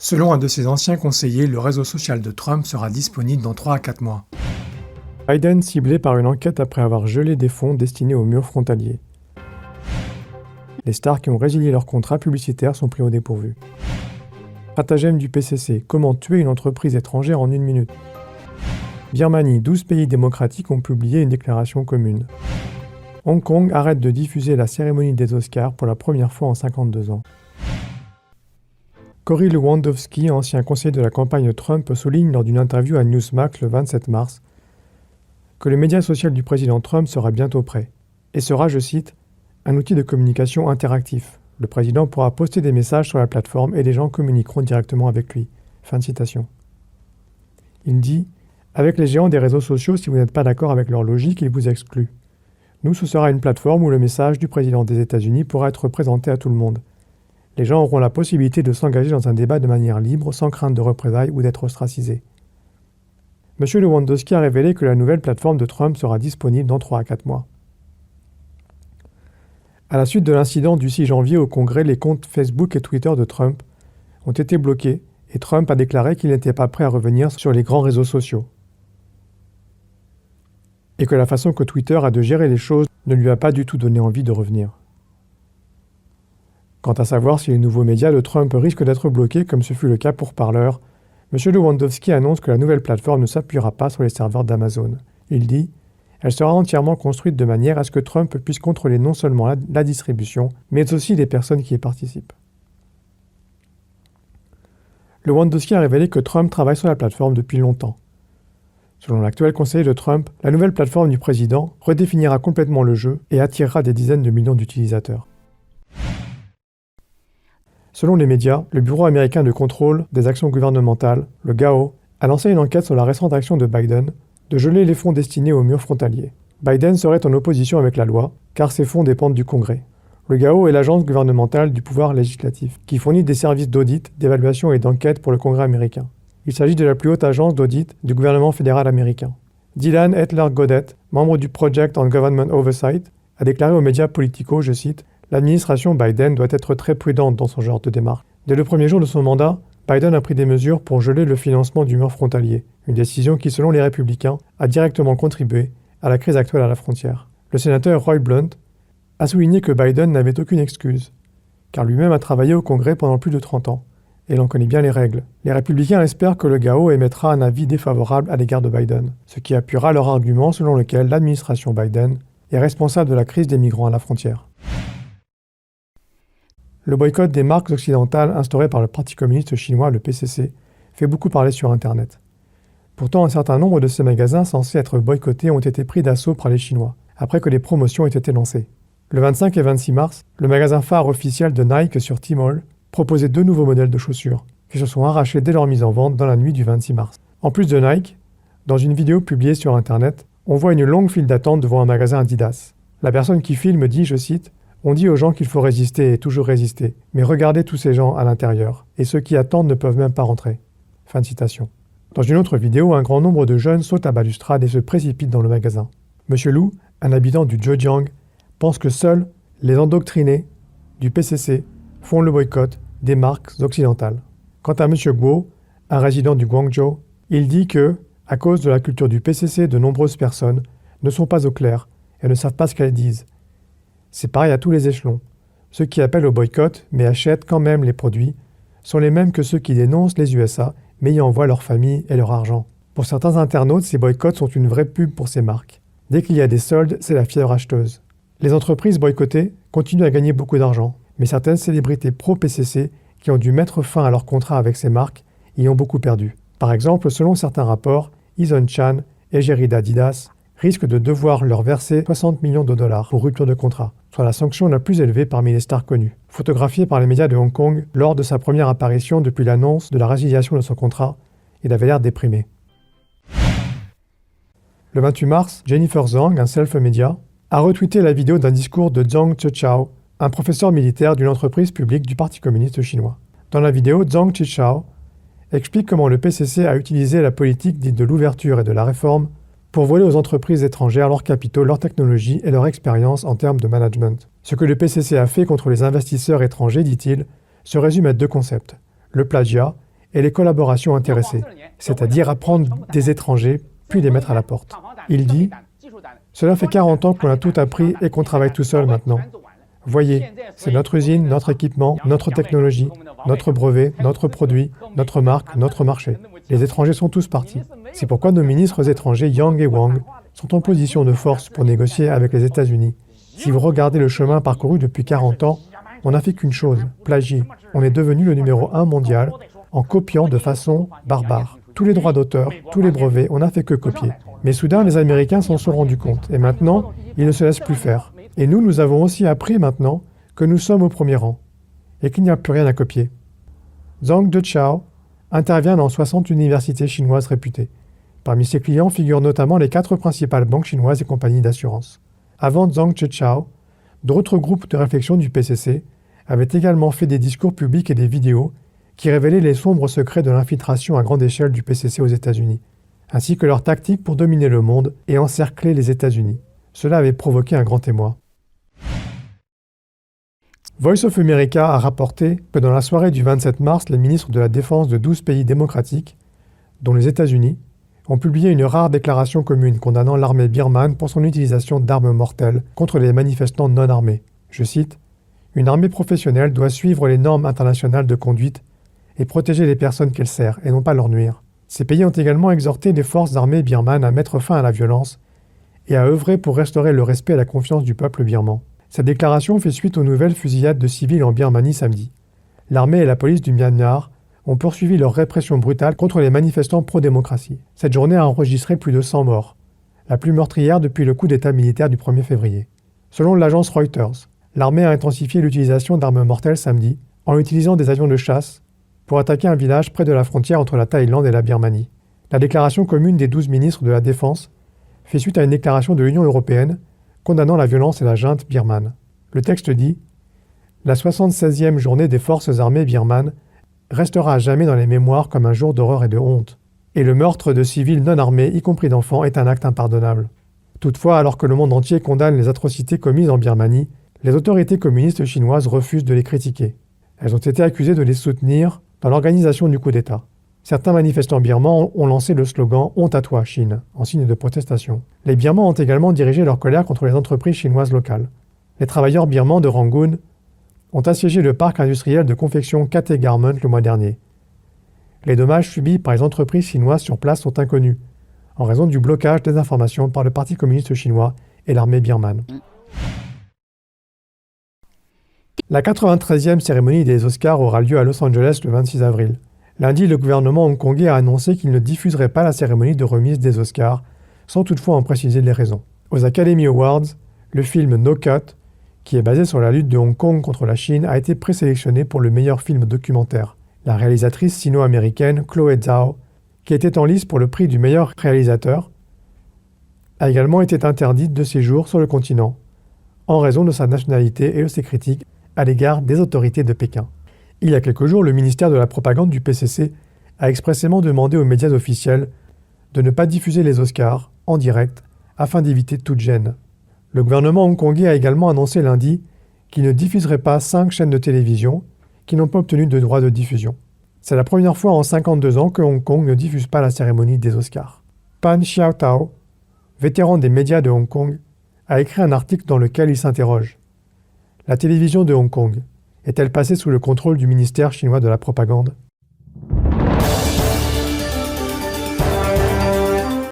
Selon un de ses anciens conseillers, le réseau social de Trump sera disponible dans 3 à 4 mois. Biden ciblé par une enquête après avoir gelé des fonds destinés aux murs frontaliers. Les stars qui ont résilié leur contrat publicitaire sont pris au dépourvu. Stratagème du PCC, comment tuer une entreprise étrangère en 1 minute. Birmanie, 12 pays démocratiques ont publié une déclaration commune. Hong Kong arrête de diffuser la cérémonie des Oscars pour la première fois en 52 ans. Cory Lewandowski, ancien conseiller de la campagne Trump, souligne lors d'une interview à Newsmax le 27 mars que le média social du président Trump sera bientôt prêt et sera, je cite, un outil de communication interactif. Le président pourra poster des messages sur la plateforme et les gens communiqueront directement avec lui. Fin de citation. Il dit « Avec les géants des réseaux sociaux, si vous n'êtes pas d'accord avec leur logique, ils vous excluent. Nous, ce sera une plateforme où le message du président des États-Unis pourra être présenté à tout le monde. Les gens auront la possibilité de s'engager dans un débat de manière libre, sans crainte de représailles ou d'être ostracisés. » M. Lewandowski a révélé que la nouvelle plateforme de Trump sera disponible dans 3 à 4 mois. À la suite de l'incident du 6 janvier au Congrès, les comptes Facebook et Twitter de Trump ont été bloqués et Trump a déclaré qu'il n'était pas prêt à revenir sur les grands réseaux sociaux. Et que la façon que Twitter a de gérer les choses ne lui a pas du tout donné envie de revenir. Quant à savoir si les nouveaux médias de Trump risquent d'être bloqués, comme ce fut le cas pour Parler, M. Lewandowski annonce que la nouvelle plateforme ne s'appuiera pas sur les serveurs d'Amazon. Il dit « Elle sera entièrement construite de manière à ce que Trump puisse contrôler non seulement la distribution, mais aussi les personnes qui y participent. » Lewandowski a révélé que Trump travaille sur la plateforme depuis longtemps. Selon l'actuel conseiller de Trump, la nouvelle plateforme du président redéfinira complètement le jeu et attirera des dizaines de millions d'utilisateurs. Selon les médias, le Bureau américain de contrôle des actions gouvernementales, le GAO, a lancé une enquête sur la récente action de Biden de geler les fonds destinés aux murs frontaliers. Biden serait en opposition avec la loi, car ces fonds dépendent du Congrès. Le GAO est l'agence gouvernementale du pouvoir législatif, qui fournit des services d'audit, d'évaluation et d'enquête pour le Congrès américain. Il s'agit de la plus haute agence d'audit du gouvernement fédéral américain. Dylan Etler-Godet, membre du Project on Government Oversight, a déclaré aux médias Politico, je cite, « L'administration Biden doit être très prudente dans son genre de démarche. Dès le premier jour de son mandat, Biden a pris des mesures pour geler le financement du mur frontalier, une décision qui, selon les républicains, a directement contribué à la crise actuelle à la frontière. » Le sénateur Roy Blunt a souligné que Biden n'avait aucune excuse, car lui-même a travaillé au Congrès pendant plus de 30 ans, et il en connaît bien les règles. Les républicains espèrent que le GAO émettra un avis défavorable à l'égard de Biden, ce qui appuiera leur argument selon lequel l'administration Biden est responsable de la crise des migrants à la frontière. Le boycott des marques occidentales instauré par le Parti communiste chinois, le PCC, fait beaucoup parler sur Internet. Pourtant, un certain nombre de ces magasins censés être boycottés ont été pris d'assaut par les Chinois, après que les promotions aient été lancées. Le 25 et 26 mars, le magasin phare officiel de Nike sur Tmall proposait 2 nouveaux modèles de chaussures, qui se sont arrachés dès leur mise en vente dans la nuit du 26 mars. En plus de Nike, dans une vidéo publiée sur Internet, on voit une longue file d'attente devant un magasin Adidas. La personne qui filme dit, je cite, « On dit aux gens qu'il faut résister et toujours résister, mais regardez tous ces gens à l'intérieur, et ceux qui attendent ne peuvent même pas rentrer. » Fin de citation. Dans une autre vidéo, un grand nombre de jeunes sautent à balustrade et se précipitent dans le magasin. Monsieur Lu, un habitant du Zhejiang, pense que seuls les endoctrinés du PCC font le boycott des marques occidentales. Quant à M. Guo, un résident du Guangzhou, il dit que, à cause de la culture du PCC, de nombreuses personnes ne sont pas au clair et ne savent pas ce qu'elles disent. C'est pareil à tous les échelons. Ceux qui appellent au boycott, mais achètent quand même les produits, sont les mêmes que ceux qui dénoncent les USA, mais y envoient leur famille et leur argent. Pour certains internautes, ces boycotts sont une vraie pub pour ces marques. Dès qu'il y a des soldes, c'est la fièvre acheteuse. Les entreprises boycottées continuent à gagner beaucoup d'argent, mais certaines célébrités pro-PCC qui ont dû mettre fin à leur contrat avec ces marques y ont beaucoup perdu. Par exemple, selon certains rapports, Eason Chan, égérie d'Adidas, risquent de devoir leur verser 60 millions de dollars pour rupture de contrat, soit la sanction la plus élevée parmi les stars connues. Photographié par les médias de Hong Kong lors de sa première apparition depuis l'annonce de la résiliation de son contrat, il avait l'air déprimé. Le 28 mars, Jennifer Zhang, un self-média, a retweeté la vidéo d'un discours de Zhang Zhichao, un professeur militaire d'une entreprise publique du Parti communiste chinois. Dans la vidéo, Zhang Zhichao explique comment le PCC a utilisé la politique dite de l'ouverture et de la réforme pour voler aux entreprises étrangères leurs capitaux, leur technologie et leur expérience en termes de management. Ce que le PCC a fait contre les investisseurs étrangers, dit-il, se résume à 2 concepts, le plagiat et les collaborations intéressées, c'est-à-dire apprendre des étrangers, puis les mettre à la porte. Il dit « Cela fait 40 ans qu'on a tout appris et qu'on travaille tout seul maintenant. Voyez, c'est notre usine, notre équipement, notre technologie, notre brevet, notre produit, notre marque, notre marché. Les étrangers sont tous partis. C'est pourquoi nos ministres étrangers Yang et Wang sont en position de force pour négocier avec les États-Unis. Si vous regardez le chemin parcouru depuis 40 ans, on n'a fait qu'une chose, plagier. On est devenu le numéro 1 mondial en copiant de façon barbare. Tous les droits d'auteur, tous les brevets, on n'a fait que copier. Mais soudain, les Américains s'en sont rendus compte. Et maintenant, ils ne se laissent plus faire. Et nous avons aussi appris maintenant que nous sommes au premier rang et qu'il n'y a plus rien à copier. Zhang Deqiao intervient dans 60 universités chinoises réputées. Parmi ses clients figurent notamment les 4 principales banques chinoises et compagnies d'assurance. Avant Zhang Deqiao, d'autres groupes de réflexion du PCC avaient également fait des discours publics et des vidéos qui révélaient les sombres secrets de l'infiltration à grande échelle du PCC aux États-Unis, ainsi que leurs tactiques pour dominer le monde et encercler les États-Unis. Cela avait provoqué un grand émoi. Voice of America a rapporté que dans la soirée du 27 mars, les ministres de la Défense de 12 pays démocratiques, dont les États-Unis, ont publié une rare déclaration commune condamnant l'armée birmane pour son utilisation d'armes mortelles contre les manifestants non armés. Je cite, « Une armée professionnelle doit suivre les normes internationales de conduite et protéger les personnes qu'elle sert, et non pas leur nuire. » Ces pays ont également exhorté les forces armées birmanes à mettre fin à la violence et à œuvrer pour restaurer le respect et la confiance du peuple birman. Cette déclaration fait suite aux nouvelles fusillades de civils en Birmanie samedi. L'armée et la police du Myanmar ont poursuivi leur répression brutale contre les manifestants pro-démocratie. Cette journée a enregistré plus de 100 morts, la plus meurtrière depuis le coup d'État militaire du 1er février. Selon l'agence Reuters, l'armée a intensifié l'utilisation d'armes mortelles samedi en utilisant des avions de chasse pour attaquer un village près de la frontière entre la Thaïlande et la Birmanie. La déclaration commune des 12 ministres de la Défense fait suite à une déclaration de l'Union européenne condamnant la violence et la junte birmane. Le texte dit « La 76e journée des forces armées birmanes restera à jamais dans les mémoires comme un jour d'horreur et de honte. Et le meurtre de civils non armés, y compris d'enfants, est un acte impardonnable. Toutefois, alors que le monde entier condamne les atrocités commises en Birmanie, les autorités communistes chinoises refusent de les critiquer. Elles ont été accusées de les soutenir dans l'organisation du coup d'État. Certains manifestants birmans ont lancé le slogan « Honte à toi, Chine » en signe de protestation. Les Birmans ont également dirigé leur colère contre les entreprises chinoises locales. Les travailleurs birmans de Rangoon ont assiégé le parc industriel de confection KT Garment le mois dernier. Les dommages subis par les entreprises chinoises sur place sont inconnus, en raison du blocage des informations par le Parti communiste chinois et l'armée birmane. La 93e cérémonie des Oscars aura lieu à Los Angeles le 26 avril. Lundi, le gouvernement hongkongais a annoncé qu'il ne diffuserait pas la cérémonie de remise des Oscars, sans toutefois en préciser les raisons. Aux Academy Awards, le film No Cut, qui est basé sur la lutte de Hong Kong contre la Chine, a été présélectionné pour le meilleur film documentaire. La réalisatrice sino-américaine Chloé Zhao, qui était en lice pour le prix du meilleur réalisateur, a également été interdite de séjour sur le continent, en raison de sa nationalité et de ses critiques à l'égard des autorités de Pékin. Il y a quelques jours, le ministère de la propagande du PCC a expressément demandé aux médias officiels de ne pas diffuser les Oscars en direct afin d'éviter toute gêne. Le gouvernement hongkongais a également annoncé lundi qu'il ne diffuserait pas 5 chaînes de télévision qui n'ont pas obtenu de droit de diffusion. C'est la première fois en 52 ans que Hong Kong ne diffuse pas la cérémonie des Oscars. Pan Xiaotao, vétéran des médias de Hong Kong, a écrit un article dans lequel il s'interroge. La télévision de Hong Kong est-elle passée sous le contrôle du ministère chinois de la propagande ?